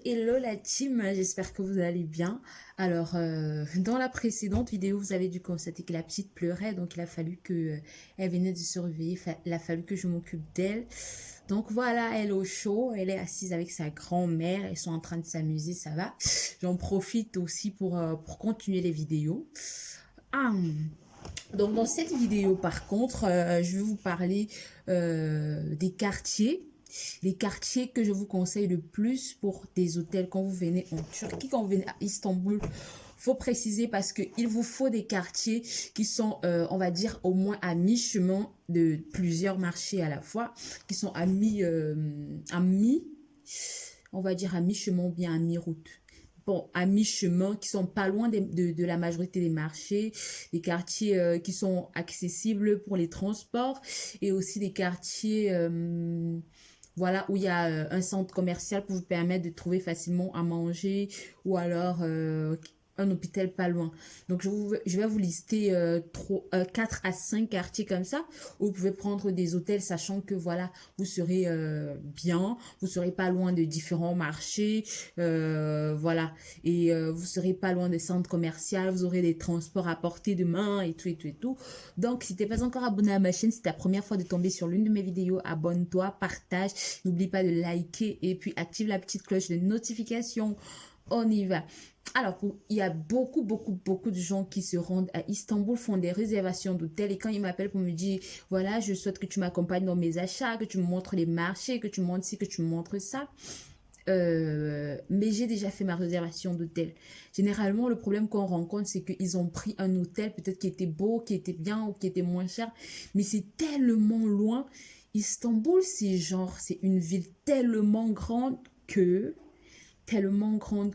Hello la team, j'espère que vous allez bien. Alors, dans la précédente vidéo, vous avez dû constater que la petite pleurait, donc il a fallu que elle venait de surveiller, il a fallu que je m'occupe d'elle. Donc voilà, elle est au chaud, elle est assise avec sa grand-mère, elles sont en train de s'amuser, ça va. J'en profite aussi pour continuer les vidéos. Ah, donc dans cette vidéo, par contre, je vais vous parler des quartiers. Les quartiers que je vous conseille le plus pour des hôtels quand vous venez en Turquie, quand vous venez à Istanbul. Faut préciser parce qu'il vous faut des quartiers qui sont, on va dire, au moins à mi-chemin de plusieurs marchés à la fois, qui sont on va dire à mi-chemin ou bien à mi-route. Bon, à mi-chemin, qui sont pas loin de la majorité des marchés, des quartiers qui sont accessibles pour les transports et aussi des quartiers voilà, où il y a un centre commercial pour vous permettre de trouver facilement à manger ou alors un hôpital pas loin. Donc, je vais vous lister 4 à 5 quartiers comme ça où vous pouvez prendre des hôtels sachant que voilà, vous serez bien, vous serez pas loin de différents marchés, voilà, et vous serez pas loin des centres commerciaux, vous aurez des transports à portée de main et tout et tout et tout. Donc, si tu n'es pas encore abonné à ma chaîne, c'est ta première fois de tomber sur l'une de mes vidéos, abonne-toi, partage, n'oublie pas de liker et puis active la petite cloche de notification. On y va. Alors, il y a beaucoup de gens qui se rendent à Istanbul, font des réservations d'hôtels et quand ils m'appellent pour me dire, voilà, je souhaite que tu m'accompagnes dans mes achats, que tu me montres les marchés, que tu me montres ci, que tu me montres ça. Mais j'ai déjà fait ma réservation d'hôtel. Généralement, le problème qu'on rencontre, c'est qu'ils ont pris un hôtel peut-être qui était beau, qui était bien ou qui était moins cher, mais c'est tellement loin. Istanbul, c'est une ville tellement grande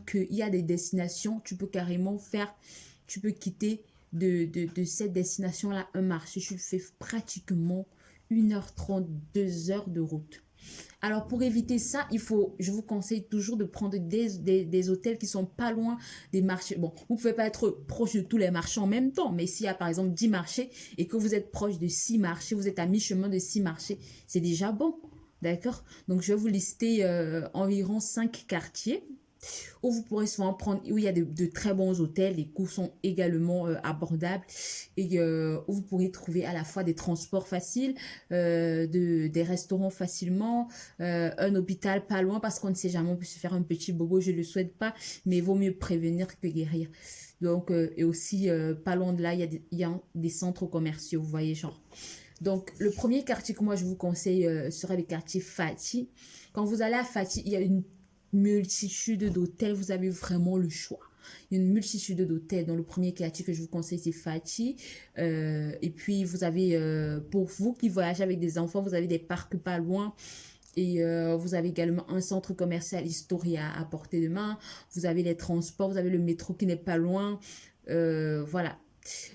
qu'il y a des destinations, tu peux carrément faire, tu peux quitter de cette destination-là un marché. Tu fais pratiquement 1h30, 2 heures de route. Alors, pour éviter ça, je vous conseille toujours de prendre des hôtels qui sont pas loin des marchés. Bon, vous pouvez pas être proche de tous les marchés en même temps, mais s'il y a par exemple 10 marchés et que vous êtes proche de 6 marchés, vous êtes à mi-chemin de 6 marchés, c'est déjà bon. D'accord? Donc, je vais vous lister environ 5 quartiers où vous pourrez souvent prendre, où il y a de très bons hôtels, les coûts sont également abordables et où vous pourrez trouver à la fois des transports faciles, des restaurants facilement, un hôpital pas loin parce qu'on ne sait jamais, on peut se faire un petit bobo, je ne le souhaite pas, mais il vaut mieux prévenir que guérir. Donc, et aussi, pas loin de là, il y a des centres commerciaux, vous voyez, genre. Donc, le premier quartier que moi je vous conseille serait le quartier Fatih. Quand vous allez à Fatih, il y a une multitude d'hôtels, vous avez vraiment le choix. Il y a une multitude d'hôtels. Dans le premier quartier que je vous conseille, c'est Fatih. Et puis, vous avez, pour vous qui voyagez avec des enfants, vous avez des parcs pas loin. Et vous avez également un centre commercial Historia à portée de main. Vous avez les transports, vous avez le métro qui n'est pas loin. Voilà.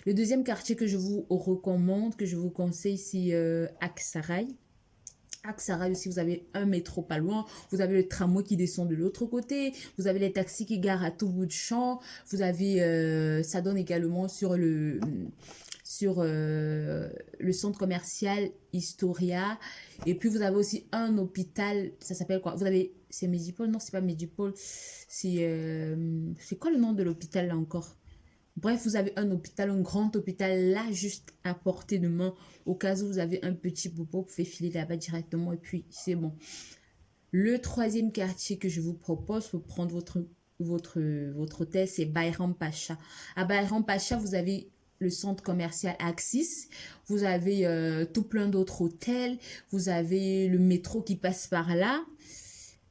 Le deuxième quartier que je vous recommande, que je vous conseille, c'est Aksaray. Aksaray aussi, vous avez un métro pas loin, vous avez le tramway qui descend de l'autre côté, vous avez les taxis qui garent à tout bout de champ, vous avez, ça donne également sur le centre commercial Historia, et puis vous avez aussi un hôpital, ça s'appelle quoi? Vous avez, c'est Medipol? Non, c'est pas Medipol, c'est quoi le nom de l'hôpital là encore? Bref, vous avez un hôpital, un grand hôpital là, juste à portée de main. Au cas où vous avez un petit bobo, vous pouvez filer là-bas directement et puis c'est bon. Le troisième quartier que je vous propose pour prendre votre hôtel, c'est Bayram Pacha. À Bayram Pacha, vous avez le centre commercial Axis, vous avez tout plein d'autres hôtels, vous avez le métro qui passe par là.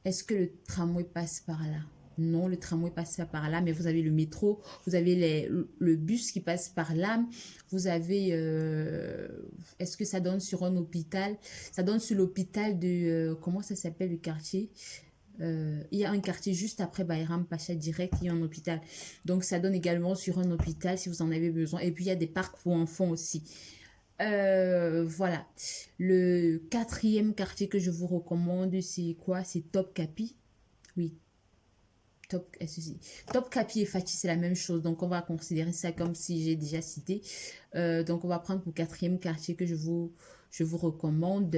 Est-ce que le tramway passe par là? Non, le tramway passe pas par là, mais vous avez le métro, vous avez le bus qui passe par là, vous avez... est-ce que ça donne sur un hôpital? Ça donne sur l'hôpital de... comment ça s'appelle le quartier? Il y a un quartier juste après Bayram Pacha direct, il y a un hôpital. Donc ça donne également sur un hôpital si vous en avez besoin. Et puis il y a des parcs pour enfants aussi. Voilà. Le quatrième quartier que je vous recommande, c'est quoi? C'est Top Capi. Oui, Top Capi et Fatih, c'est la même chose. Donc, on va considérer ça comme si j'ai déjà cité. Donc, on va prendre pour quatrième quartier que je vous recommande.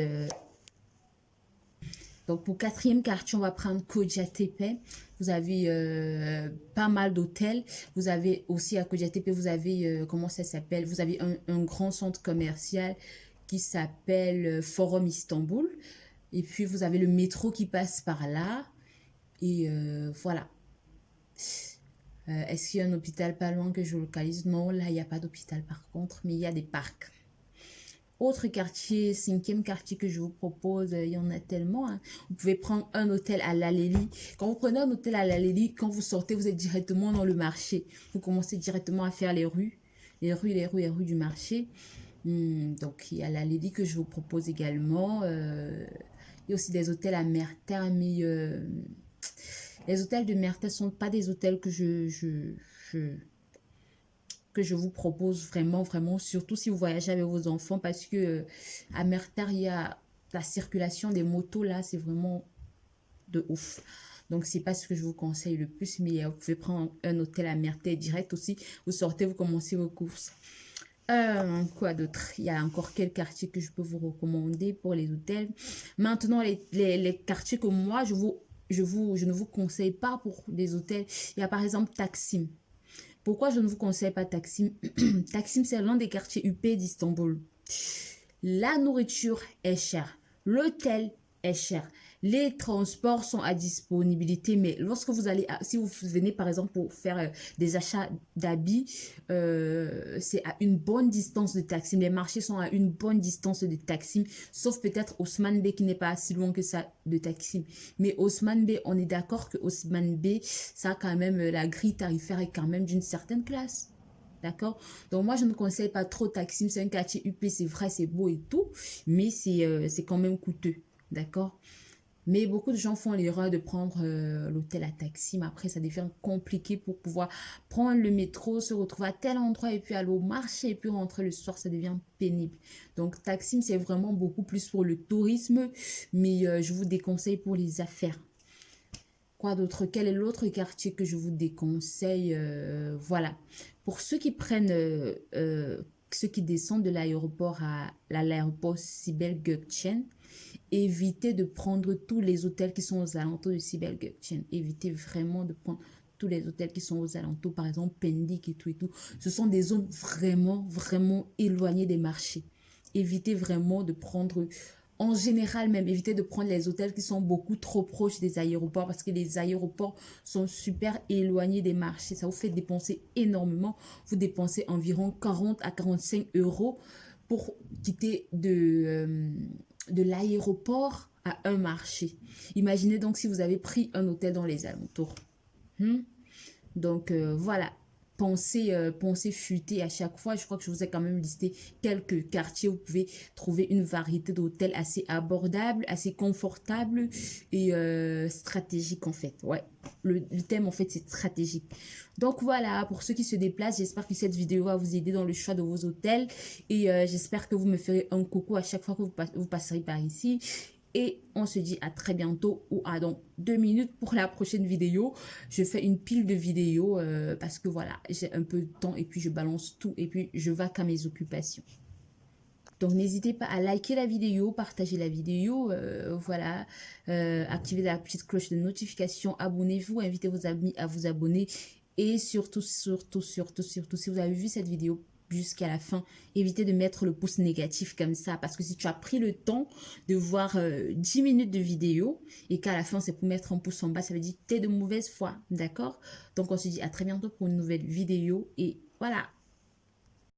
Donc, pour quatrième quartier, on va prendre Kojatepe. Vous avez pas mal d'hôtels. Vous avez aussi à Kojatepe, vous avez, comment ça s'appelle? Vous avez un grand centre commercial qui s'appelle Forum Istanbul. Et puis, vous avez le métro qui passe par là. Et voilà. Est-ce qu'il y a un hôpital pas loin que je localise? Non, là, il n'y a pas d'hôpital par contre, mais il y a des parcs. Autre quartier, cinquième quartier que je vous propose, il y en a tellement. Hein. Vous pouvez prendre un hôtel à Lalélie. Quand vous prenez un hôtel à Lalélie, quand vous sortez, vous êtes directement dans le marché. Vous commencez directement à faire les rues du marché. Donc, il y a Lalélie que je vous propose également. Il y a aussi des hôtels à Merta, mais les hôtels de Merta ne sont pas des hôtels que que je vous propose vraiment, surtout si vous voyagez avec vos enfants, parce que à Mertar, il y a la circulation des motos, là, c'est vraiment de ouf. Donc, c'est pas ce que je vous conseille le plus, mais vous pouvez prendre un hôtel à Mertar direct aussi. Vous sortez, vous commencez vos courses. Quoi d'autre? Il y a encore quel quartier que je peux vous recommander pour les hôtels. Maintenant, les quartiers que moi, je ne vous conseille pas pour des hôtels. Il y a par exemple Taksim. Pourquoi je ne vous conseille pas Taksim? Taksim, c'est l'un des quartiers huppés d'Istanbul. La nourriture est chère. L'hôtel est cher. Les transports sont à disponibilité, mais lorsque vous allez, si vous venez par exemple pour faire des achats d'habits, c'est à une bonne distance de Taksim. Les marchés sont à une bonne distance de Taksim, sauf peut-être Osman Bey qui n'est pas si loin que ça de Taksim. Mais Osman Bey, on est d'accord que Osman Bey, ça a quand même, la grille tarifaire est quand même d'une certaine classe. D'accord? Donc, moi, je ne conseille pas trop Taksim. C'est un quartier UP, c'est vrai, c'est beau et tout, mais c'est quand même coûteux. D'accord? Mais beaucoup de gens font l'erreur de prendre l'hôtel à Taksim. Après, ça devient compliqué pour pouvoir prendre le métro, se retrouver à tel endroit et puis aller au marché et puis rentrer le soir, ça devient pénible. Donc, Taksim, c'est vraiment beaucoup plus pour le tourisme, mais je vous déconseille pour les affaires. Quoi d'autre? Quel est l'autre quartier que je vous déconseille? Voilà. Pour ceux qui prennent, ceux qui descendent de l'aéroport à l'aéroport Sibel Gökçen, évitez de prendre tous les hôtels qui sont aux alentours de Sibel Gökçen. Évitez vraiment de prendre tous les hôtels qui sont aux alentours, par exemple Pendik et tout et tout. Ce sont des zones vraiment éloignées des marchés. Évitez vraiment de prendre, en général même, évitez de prendre les hôtels qui sont beaucoup trop proches des aéroports parce que les aéroports sont super éloignés des marchés. Ça vous fait dépenser énormément. Vous dépensez environ 40 à 45 euros pour quitter de l'aéroport à un marché. Imaginez donc si vous avez pris un hôtel dans les alentours. Donc voilà, pensez fuiter à chaque fois. Je crois que je vous ai quand même listé quelques quartiers où vous pouvez trouver une variété d'hôtels assez abordables, assez confortables et stratégiques en fait. Ouais, le thème en fait c'est stratégique. Donc voilà, pour ceux qui se déplacent, j'espère que cette vidéo va vous aider dans le choix de vos hôtels et j'espère que vous me ferez un coucou à chaque fois que vous passerez par ici. Et on se dit à très bientôt ou à dans 2 minutes pour la prochaine vidéo. Je fais une pile de vidéos parce que voilà, j'ai un peu de temps et puis je balance tout et puis je vais à mes occupations. Donc n'hésitez pas à liker la vidéo, partager la vidéo, voilà, activer la petite cloche de notification, abonnez-vous, invitez vos amis à vous abonner et surtout, si vous avez vu cette vidéo jusqu'à la fin, évitez de mettre le pouce négatif comme ça parce que si tu as pris le temps de voir 10 minutes de vidéo et qu'à la fin c'est pour mettre un pouce en bas, ça veut dire que tu es de mauvaise foi, d'accord? Donc on se dit à très bientôt pour une nouvelle vidéo et voilà.